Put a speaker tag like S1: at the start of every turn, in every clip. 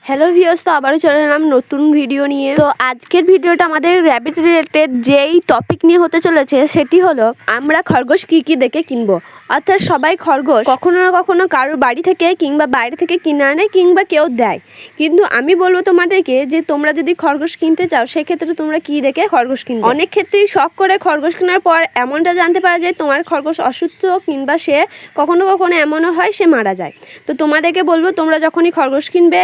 S1: Hello viewers, তো আবারও চলে এলাম নতুন ভিডিও নিয়ে। তো আজকের ভিডিওটা আমাদের র্যাবিট রিলেটেড যেই টপিক নিয়ে হতে চলেছে সেটি হলো আমরা খরগোশ কি কি দেখে কিনবো। অর্থাৎ সবাই খরগোশ কখনো না কখনো কারোর বাড়ি থেকে কিংবা বাইরে থেকে কিনে আনে কিংবা কেউ দেয়, কিন্তু আমি বলবো তোমাদেরকে যে তোমরা যদি খরগোশ কিনতে চাও সেক্ষেত্রে তোমরা কি দেখে খরগোশ কিনবে। অনেক ক্ষেত্রেই শখ করে খরগোশ কেনার পর এমনটা জানতে পারা যায় তোমার খরগোশ অসুস্থ কিংবা সে কখনো কখনো এমনও হয় সে মারা যায়। তো তোমাদেরকে বলবো তোমরা যখনই খরগোশ কিনবে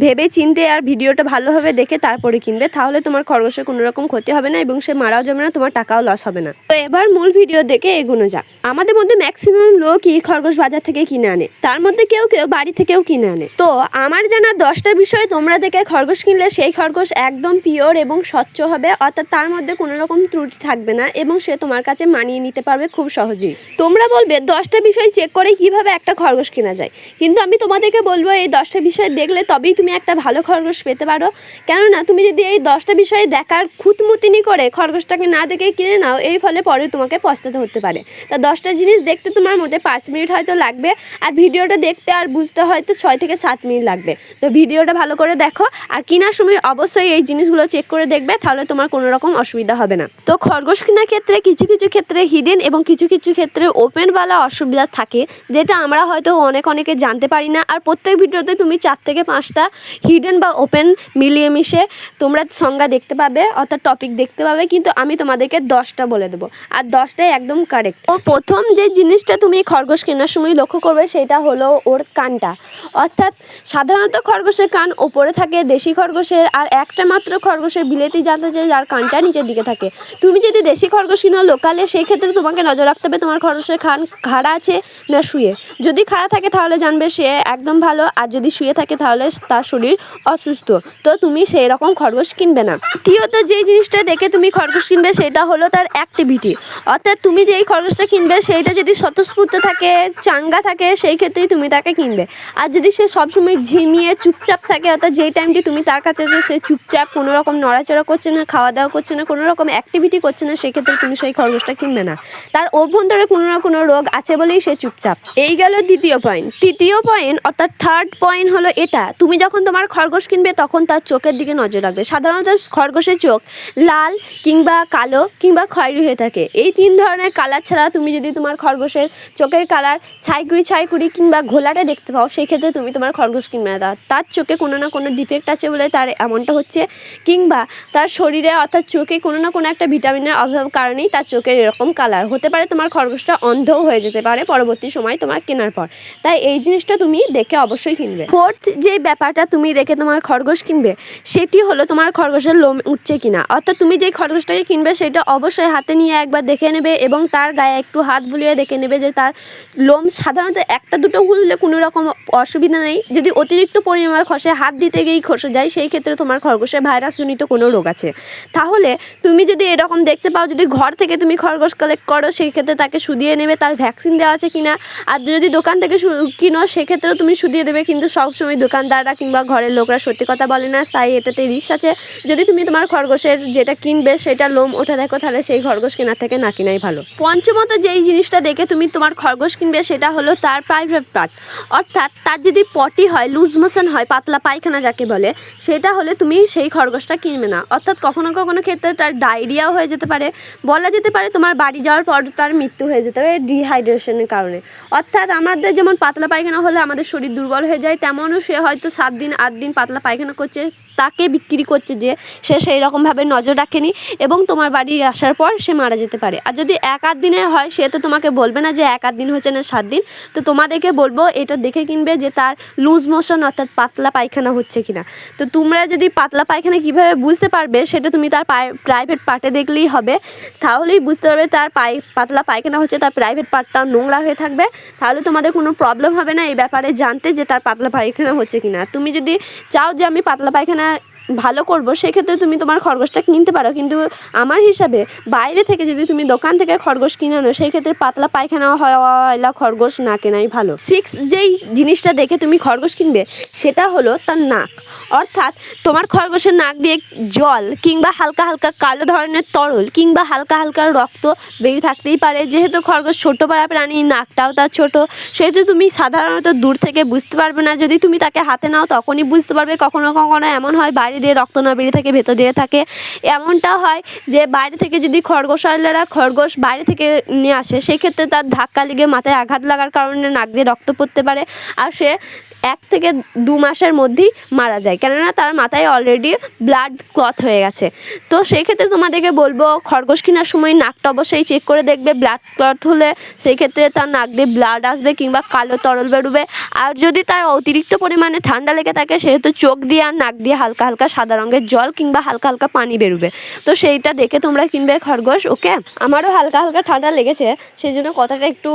S1: ভেবে চিনতে আর ভিডিওটা ভালোভাবে দেখে তারপরে কিনবে, তাহলে তোমার খরগোশের কোনো রকম ক্ষতি হবে না এবং সে মারাও যাবে না, তোমার টাকাও লস হবে না। তো এবার মূল ভিডিও দেখে এগোনো যাক। আমাদের মধ্যে ম্যাক্সিমাম লোকই খরগোশ বাজার থেকে কিনে আনে, তার মধ্যে কেউ কেউ বাড়ি থেকেও কিনে আনে। তো আমার জানা 10টা বিষয় তোমরা দেখে খরগোশ কিনলে সেই খরগোশ একদম পিওর এবং স্বচ্ছ হবে, অর্থাৎ তার মধ্যে কোনো রকম ত্রুটি থাকবে না এবং সে তোমার কাছে মানিয়ে নিতে পারবে খুব সহজেই। তোমরা বলবে 10টা বিষয় চেক করে কিভাবে একটা খরগোশ কেনা যায়, কিন্তু আমি তোমাদেরকে বলবো এই 10টা বিষয় দেখলে তবেই তুমি একটা ভালো খরগোশ পেতে পারো। কেননা তুমি যদি এই 10টা বিষয়ে দেখার খুঁতমুতিনি করে খরগোশটাকে না দেখে কিনে নাও, এই ফলে পরে তোমাকে পস্তাতে হতে পারে। তা 10টা জিনিস দেখতে তোমার মোটে 5 মিনিট হয়তো লাগবে, আর ভিডিওটা দেখতে আর বুঝতে হয়তো 6 থেকে 7 মিনিট লাগবে। তো ভিডিওটা ভালো করে দেখো আর কেনার সময় অবশ্যই এই জিনিসগুলো চেক করে দেখবে, তাহলে তোমার কোনো রকম অসুবিধা হবে না। তো খরগোশ কেনার ক্ষেত্রে কিছু কিছু ক্ষেত্রে হিডেন এবং কিছু কিছু ক্ষেত্রে ওপেনওয়ালা অসুবিধা থাকে, যেটা আমরা হয়তো অনেকে জানতে পারি না। আর প্রত্যেক ভিডিওতে তুমি 4 থেকে 5টা হিডেন বা ওপেন মিলিয়ে মিশে তোমরা সংজ্ঞা দেখতে পাবে, অর্থাৎ টপিক দেখতে পাবে, কিন্তু আমি তোমাদেরকে 10টা বলে দেবো আর 10টাই একদম কারেক্ট। তো প্রথম যে জিনিসটা তুমি খরগোশ কেনার সময় লক্ষ্য করবে সেটা হলো ওর কানটা। অর্থাৎ সাধারণত খরগোশের কান ওপরে থাকে দেশি খরগোশের, আর একটা মাত্র খরগোশের বিলেতি জাত আছে যার কানটা নিচের দিকে থাকে। তুমি যদি দেশি খরগোশ কিনো লোকালে, সেই ক্ষেত্রে তোমাকে নজর রাখতে হবে তোমার খরগোশের কান খাড়া আছে না শুয়ে। যদি খাড়া থাকে তাহলে জানবে সে একদম ভালো, আর যদি শুয়ে থাকে তাহলে তার শরীর অসুস্থ, তো তুমি সেই রকম খরগোশ কিনবে না। দ্বিতীয়ত যে জিনিসটা দেখে তুমি খরগোশ কিনবে সেটা হলো তার অ্যাক্টিভিটি। অর্থাৎ তুমি যেই খরগোশটা কিনবে সেইটা যদি স্বতঃস্ফূর্ত থাকে, চাঙ্গা থাকে, সেই ক্ষেত্রেই তুমি তাকে কিনবে। আর যদি সে সবসময় ঝিমিয়ে চুপচাপ থাকে, অর্থাৎ যেই টাইমটি তুমি তার কাছে সে চুপচাপ কোনো রকম নড়াচড়া করছে না, খাওয়া দাওয়া করছে না, কোনো রকম অ্যাক্টিভিটি করছে না, সেক্ষেত্রে তুমি সেই খরগোশটা কিনবে না। তার অভ্যন্তরে কোনো না কোনো রোগ আছে বলেই সে চুপচাপ। এই গেল দ্বিতীয় পয়েন্ট। তৃতীয় পয়েন্ট অর্থাৎ থার্ড পয়েন্ট হলো এটা, তুমি যখন তোমার খরগোশ কিনবে তখন তার চোখের দিকে নজর রাখবে। সাধারণত খরগোশের চোখ লাল কিংবা কালো কিংবা খয়েরি হয়ে থাকে। এই 3 ধরনের কালার ছাড়া তুমি যদি তোমার খরগোশের চোখের কালার ছাইকুড়ি কিংবা ঘোলাটে দেখতে পাও, সেই ক্ষেত্রে তুমি তোমার খরগোশ কিনবে না। তার চোখে কোনো না কোনো ডিফেক্ট আছে বলে তার এমনটা হচ্ছে, কিংবা তার শরীরে অর্থাৎ চোখে কোনো না কোনো একটা ভিটামিনের অভাব কারণেই তার চোখের এরকম কালার হতে পারে। তোমার খরগোশটা অন্ধও হয়ে যেতে পারে পরবর্তী সময় তোমার কেনার পর। তাই এই জিনিসটা তুমি দেখে অবশ্যই কিনবে। ফোর্থ যে ব্যাপারটা তুমি দেখে তোমার খরগোশ কিনবে সেটি হলো তোমার খরগোশের লোম উঠছে কিনা। অর্থাৎ তুমি যে খরগোশটাকে কিনবে সেটা অবশ্যই হাতে নিয়ে একবার দেখে নেবে এবং তার গায়ে একটু হাত বুলিয়ে দেখে নেবে যে তার লোম সাধারণত একটা দুটো খুললে কোনো রকম অসুবিধা নেই। যদি অতিরিক্ত পরিমাণে খসে, হাত দিতে গিয়েই খসে যায়, সেই ক্ষেত্রে তোমার খরগোশের ভাইরাসজনিত কোনো রোগ আছে। তাহলে তুমি যদি এরকম দেখতে পাও, যদি ঘর থেকে তুমি খরগোশ কালেক্ট করো সেই ক্ষেত্রে তাকে শুধিয়ে নেবে তার ভ্যাকসিন দেওয়া আছে কিনা। আর যদি দোকান থেকে কিনো সেক্ষেত্রেও তুমি শুধিয়ে দেবে, কিন্তু সবসময় দোকানদাররা কিংবা ঘরের লোকরা সত্যি কথা বলে না, তাই এটাতে রিস্ক আছে। যদি তুমি তোমার খরগোশের যেটা কিনবে সেটা লোম ওঠা দেখো, তাহলে সেই খরগোশ কেনার থেকে না কেনাই ভালো। পঞ্চমত যেই জিনিসটা দেখে তুমি তোমার খরগোশ কিনবে সেটা হলো তার প্রাইভেট পার্ট। অর্থাৎ তার যদি পটি হয়, লুজ মোশন হয়, পাতলা পায়খানা যাকে বলে, সেটা হলে তুমি সেই খরগোশটা কিনবে না। অর্থাৎ কখনো কখনো ক্ষেত্রে তার ডায়রিয়াও হয়ে যেতে পারে, বলা যেতে পারে তোমার বাড়ি যাওয়ার পর তার মৃত্যু হয়ে যেতে পারে ডিহাইড্রেশনের কারণে। অর্থাৎ আমাদের যেমন পাতলা পায়খানা হলে আমাদের শরীর দুর্বল হয়ে যায়, তেমনও সে হয়তো 7 দিন 8 দিন পাতলা পায়খানা করছে, তাকে বিক্রি করছে যে সে সেই রকমভাবে নজর রাখেনি এবং তোমার বাড়ি আসার পর সে মারা যেতে পারে। আর যদি 1-8 দিনের হয় সে তো তোমাকে বলবে না যে 1-8 দিন হচ্ছে না 7 দিন। তো তোমাদেরকে বলবো এটা দেখে কিনবে যে তার লুজ মোশন অর্থাৎ পাতলা পায়খানা হচ্ছে কিনা। তো তোমরা যদি পাতলা পায়খানা কীভাবে বুঝতে পারবে সেটা তুমি তার প্রাইভেট পার্টে দেখলেই হবে, তাহলেই বুঝতে পারবে তার পাতলা পায়খানা হচ্ছে, তার প্রাইভেট পার্টটা নোংরা হয়ে থাকবে। তাহলে তোমাদের কোনো প্রবলেম হবে না এই ব্যাপারে জানতে যে তার পাতলা পায়খানা হচ্ছে কিনা। তুমি যদি চাও যে আমি পাতলা পায়খানা ভালো করব সেক্ষেত্রে তুমি তোমার খরগোশটা কিনতে পারো, কিন্তু আমার হিসাবে বাইরে থেকে যদি তুমি দোকান থেকে খরগোশ কিনে আনো সেই ক্ষেত্রে পাতলা পায়খানা হওয়ালা খরগোশ না কেনাই ভালো। 6 যেই জিনিসটা দেখে তুমি খরগোশ কিনবে সেটা হলো তার নাক। অর্থাৎ তোমার খরগোশের নাক দিয়ে জল কিংবা হালকা হালকা কালো ধরনের তরল কিংবা হালকা হালকা রক্ত বেরিয়ে থাকতেই পারে। যেহেতু খরগোশ ছোট পাড়া প্রাণী, নাকটাও তার ছোট, সেহেতু তুমি সাধারণত দূর থেকে বুঝতে পারবে না। যদি তুমি তাকে হাতে নাও তখনই বুঝতে পারবে। কখনো কখনো এমন হয় বাইরে দিয়ে রক্ত না বেরিয়ে থাকে, ভেতর দিয়ে থাকে। এমনটা হয় যে বাইরে থেকে যদি খরগোশওয়ালারা খরগোশ বাইরে থেকে নিয়ে আসে সেক্ষেত্রে তার ধাক্কা লেগে মাথায় আঘাত লাগার কারণে নাক দিয়ে রক্ত পড়তে পারে, আর সে 1 থেকে 2 মাসের মধ্যেই মারা যায়, কেননা তার মাথায় অলরেডি ব্লাড ক্লট হয়ে গেছে। তো সেই ক্ষেত্রে তোমাদেরকে বলবো খরগোশ কেনার সময় নাকটা অবশ্যই চেক করে দেখবে। ব্লাড ক্লট হলে সেই ক্ষেত্রে তার নাক দিয়ে ব্লাড আসবে কিংবা কালো তরল বেরোবে। আর যদি তার অতিরিক্ত পরিমাণে ঠান্ডা লেগে থাকে সেহেতু চোখ দিয়ে আর নাক দিয়ে হালকা হালকা সাদা রঙের জল কিংবা হালকা হালকা পানি বেরোবে। তো সেইটা দেখে তোমরা কিনবে খরগোশ। ওকে, আমারও হালকা হালকা ঠান্ডা লেগেছে, সেই জন্য কথাটা একটু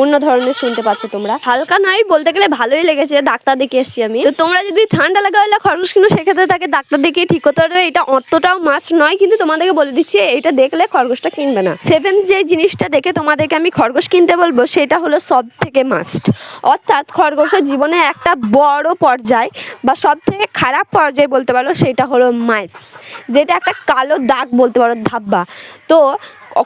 S1: অন্য ধরনের শুনতে পাচ্ছ তোমরা। হালকা নয়, বলতে গেলে ভালোই লেগেছে, ডাক্তার দেখে এসছি আমি। তো তোমরা যদি ঠান্ডা লাগা হলে খরগোশ কিনো সেক্ষেত্রে তাকে ডাক্তার দেখিয়ে ঠিক করতে পারবে। এটা অতটাও মাস্ট নয়, কিন্তু তোমাদেরকে বলে দিচ্ছি এটা দেখলে খরগোশটা কিনবে না। 7 যে জিনিসটা দেখে তোমাদেরকে আমি খরগোশ কিনতে বলবো সেটা হলো সব থেকে মাস্ট। অর্থাৎ খরগোশের জীবনে একটা বড় পর্যায় বা সব থেকে খারাপ পর্যায় বলতে পারো সেটা হলো মাইটস, যেটা একটা কালো দাগ বলতে পারো, ধাব্বা। তো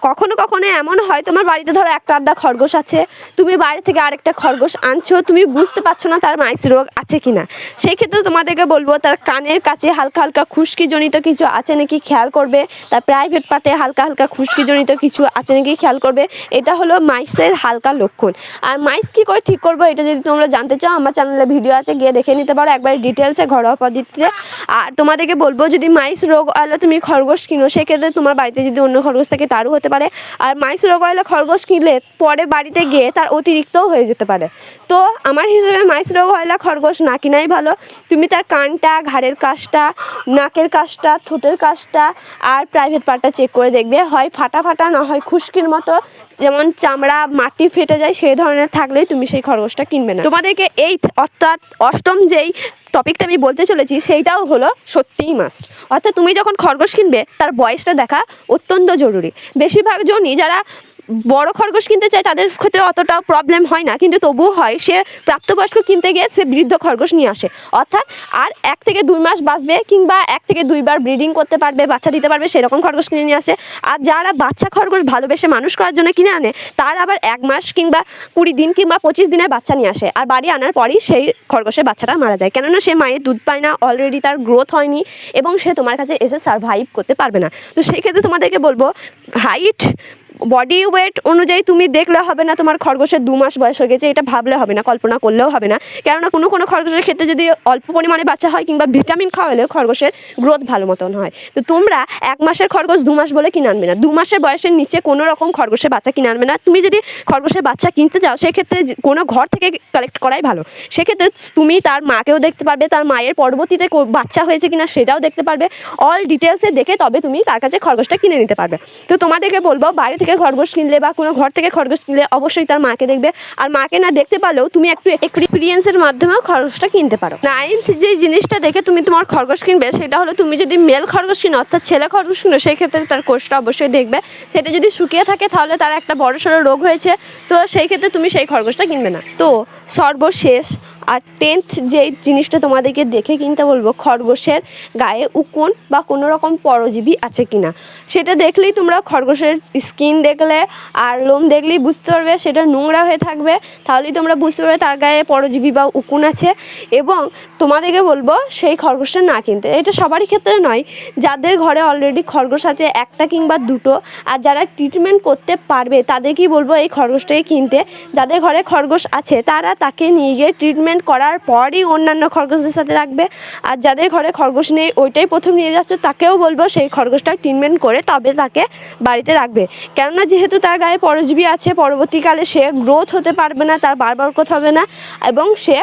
S1: কখনো কখনো এমন হয় তোমার বাড়িতে ধরো একটা আধটা খরগোশ আছে, তুমি বাইরে থেকে আরেকটা খরগোশ আনছো, তুমি বুঝতে পারছো না তার মাইটস রোগ আছে কিনা। সেই ক্ষেত্রে তোমাদেরকে বলবো তার কানের কাছে হালকা হালকা খুশকিজনিত কিছু আছে নাকি খেয়াল করবে, তার প্রাইভেট পার্টে হালকা হালকা খুশকিজনিত কিছু আছে নাকি খেয়াল করবে। এটা হলো মাইটসের হালকা লক্ষণ। আর মাইটস কী করে ঠিক করবো এটা যদি তোমরা জানতে চাও আমার চ্যানেলে ভিডিও আছে, গিয়ে দেখে নিতে পারো একবার ডিটেলসে ঘরোয়া পদ্ধতিতে। আর তোমাদেরকে বলবো যদি মাইটস রোগ হলে তুমি খরগোশ কিনো সেক্ষেত্রে তোমার বাড়িতে যদি অন্য খরগোশ থাকে তারও হতে পারে। আর মাইটস রোগ হলে খরগোশ কিনলে পরে বাড়িতে গিয়ে তার অতিরিক্তও হয়ে যেতে পারে। তো আমার হিসেবে মাইটস রোগ হলে খরগোশ না কিনাই ভালো। তুমি তার কানটা, ঘাড়ের কাছটা, নাকের কাছটা, ঠোঁটের কাছটা আর প্রাইভেট পার্টটা চেক করে দেখবে। হয় ফাটা ফাটা, না হয় খুশকির মতো, যেমন চামড়া মাটি ফেটে যায় সেই ধরনের থাকলেই তুমি সেই খরগোশটা কিনবে না। তোমাদেরকে এই অর্থাৎ 8ম যেই টপিকটা আমি বলতে চলেছি সেইটাও হলো সত্যিই মাস্ট। অর্থাৎ তুমি যখন খরগোশ কিনবে তার বয়সটা দেখা অত্যন্ত জরুরি। বেশিরভাগ জনই যারা বড় খরগোশ কিনতে চায় তাদের ক্ষেত্রে অতটাও প্রবলেম হয় না, কিন্তু তবুও হয় সে প্রাপ্তবয়স্ক কিনতে গিয়ে সে বৃদ্ধ খরগোশ নিয়ে আসে। অর্থাৎ আর 1 থেকে 2 মাস বাঁচবে কিংবা 1 থেকে 2 বার ব্রিডিং করতে পারবে, বাচ্চা দিতে পারবে সেরকম খরগোশ কিনে নিয়ে আসে। আর যারা বাচ্চা খরগোশ ভালোবেসে মানুষ করার জন্য কিনে আনে তার আবার 1 মাস কিংবা 20 দিন কিংবা 25 দিনের বাচ্চা নিয়ে আসে, আর বাড়ি আনার পরই সেই খরগোশের বাচ্চাটা মারা যায়, কেননা সে মায়ের দুধ পায় না, অলরেডি তার গ্রোথ হয়নি এবং সে তোমার কাছে এসে সার্ভাইভ করতে পারবে না। তো সেই ক্ষেত্রে তোমাদেরকে বলবো হাইট, বডি ওয়েট অনুযায়ী তুমি দেখলে হবে না তোমার খরগোশের 2 মাস বয়স হয়ে গেছে, এটা ভাবলে হবে না, কল্পনা করলেও হবে না। কেননা কোনো কোনো খরগোশের ক্ষেত্রে যদি অল্প পরিমাণে বাচ্চা হয় কিংবা ভিটামিন খাওয়ালেও খরগোশের গ্রোথ ভালো মতন হয়। তো তোমরা 1 মাসের খরগোশ 2 মাস বলে কিনে আনবে না, 2 মাসের বয়সের নিচে কোনো রকম খরগোশের বাচ্চা কিনে আনবে না। তুমি যদি খরগোশের বাচ্চা কিনতে যাও সেক্ষেত্রে কোনো ঘর থেকে কালেক্ট করাই ভালো। সেক্ষেত্রে তুমি তার মাকেও দেখতে পারবে, তার মায়ের পরবর্তীতে বাচ্চা হয়েছে কিনা সেটাও দেখতে পারবে। অল ডিটেলসে দেখে তবে তুমি তার কাছে খরগোশটা কিনে নিতে পারবে। তো তোমাদেরকে বলবো বাড়ি থেকে খরগোশ কিনলে বা কোনো ঘর থেকে খরগোশ কিনলে অবশ্যই তার মাকে দেখবে। আর মাকে না দেখতে পারলেও তুমি একটু এক্সপিরিয়েন্সের মাধ্যমেও খরগোশটা কিনতে পারো। 9th যে জিনিসটা দেখে তুমি তোমার খরগোশ কিনবে সেটা হলো তুমি যদি মেল খরগোশ কিনো অর্থাৎ ছেলে খরগোশ কিনো সেই ক্ষেত্রে তার কোষটা অবশ্যই দেখবে। সেটা যদি শুকিয়ে থাকে তাহলে তার একটা বড়সড় রোগ হয়েছে, তো সেই ক্ষেত্রে তুমি সেই খরগোশটা কিনবে না। তো সর্বশেষ আর 10th যে জিনিসটা তোমাদেরকে দেখে কিনতে বলবো খরগোশের গায়ে উকুন বা কোনো রকম পরজীবী আছে কিনা। সেটা দেখলেই তোমরা খরগোশের স্কিন দেখলে আর লোম দেখলেই বুঝতে পারবে সেটা নোংরা হয়ে থাকবে, তাহলেই তোমরা বুঝতে পারবে তার গায়ে পরজীবী বা উকুন আছে। এবং তোমাদেরকে বলবো সেই খরগোশটা না কিনতে। এটা সবারই ক্ষেত্রে নয়, যাদের ঘরে অলরেডি খরগোশ আছে 1টা কিংবা 2টো আর যারা ট্রিটমেন্ট করতে পারবে তাদেরকেই বলবো এই খরগোশটাকে কিনতে। যাদের ঘরে খরগোশ আছে তারা তাকে নিয়ে গিয়ে ট্রিটমেন্ট করার পরই অন্যান্য খরগোশদের সাথে রাখবে। আর যাদের ঘরে খরগোশ নেই ওইটাই প্রথম নিয়ে যাচ্ছে তাকেও বলবো সেই খরগোশটা ট্রিটমেন্ট করে তবে তাকে বাড়িতে রাখবে। কেননা যেহেতু তার গায়ে পরজীবী আছে পরবর্তীকালে সে গ্রোথ হতে পারবে না, তার বারবার গ্রোথ হবে না এবং সে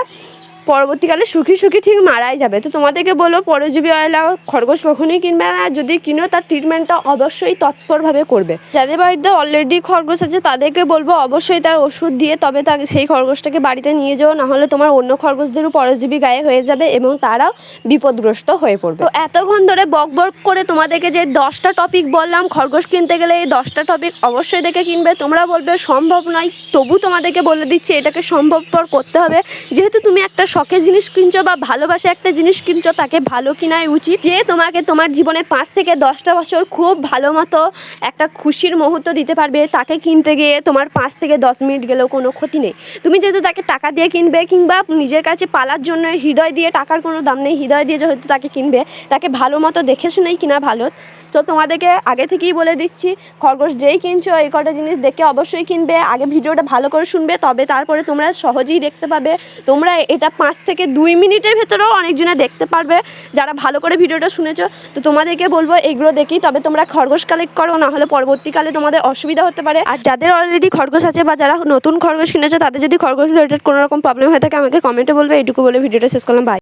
S1: পরবর্তীকালে সুখী সুখী ঠিক মারাই যাবে। তো তোমাদেরকে বলবো পরজীবী অয়েলা খরগোশ কখনোই কিনবে না, যদি কিনো তার ট্রিটমেন্টটা অবশ্যই তৎপরভাবে করবে। যাদের বাড়িতে অলরেডি খরগোশ আছে তাদেরকে বলবো অবশ্যই তার ওষুধ দিয়ে তবে তাকে সেই খরগোশটাকে বাড়িতে নিয়ে যাও, নাহলে তোমার অন্য খরগোশদেরও পরজীবী গায়ে হয়ে যাবে এবং তারাও বিপদগ্রস্ত হয়ে পড়বে। তো এতক্ষণ ধরে বক বক করে তোমাদেরকে যে 10টা টপিক বললাম খরগোশ কিনতে গেলে এই 10টা টপিক অবশ্যই দেখে কিনবে। তোমরা বলবে সম্ভব নয়, তবু তোমাদেরকে বলে দিচ্ছি এটাকে সম্ভবপর করতে হবে। যেহেতু তুমি একটা শখের জিনিস কিনছো বা ভালোবাসে একটা জিনিস কিনছো, তাকে ভালো কিনাই উচিত, যে তোমাকে তোমার জীবনে 5 থেকে 10টা বছর খুব ভালো মতো একটা খুশির মুহূর্ত দিতে পারবে। তাকে কিনতে গিয়ে তোমার 5 থেকে 10 মিনিট গেলেও কোনো ক্ষতি নেই। তুমি যেহেতু তাকে টাকা দিয়ে কিনবে কিংবা নিজের কাছে পালার জন্য হৃদয় দিয়ে, টাকার কোনো দাম নেই, হৃদয় দিয়ে যেহেতু তাকে কিনবে, তাকে ভালো মতো দেখে শুনেই কিনা ভালো। তো তোমাদেরকে আগে থেকেই বলে দিচ্ছি খরগোশ যেই কিনছো এই কটা জিনিস দেখে অবশ্যই কিনবে। আগে ভিডিওটা ভালো করে শুনবে, তবে তারপরে তোমরা সহজেই দেখতে পাবে। তোমরা এটা 5 থেকে 2 মিনিটের ভেতরেও অনেকজনে দেখতে পারবে যারা ভালো করে ভিডিওটা শুনেছো। তো তোমাদেরকে বলবো এগুলো দেখেই তবে তোমরা খরগোশ কালেক্ট করো, নাহলে পরবর্তীকালে তোমাদের অসুবিধা হতে পারে। আর যাদের অলরেডি খরগোশ আছে বা যারা নতুন খরগোশ কিনেছো তাদের যদি খরগোশ রিলেটেড কোনো রকম প্রবলেম হয়ে থাকে আমাকে কমেন্টে বলবে। এইটুকু বলে ভিডিওটা শেষ করলাম, বাই।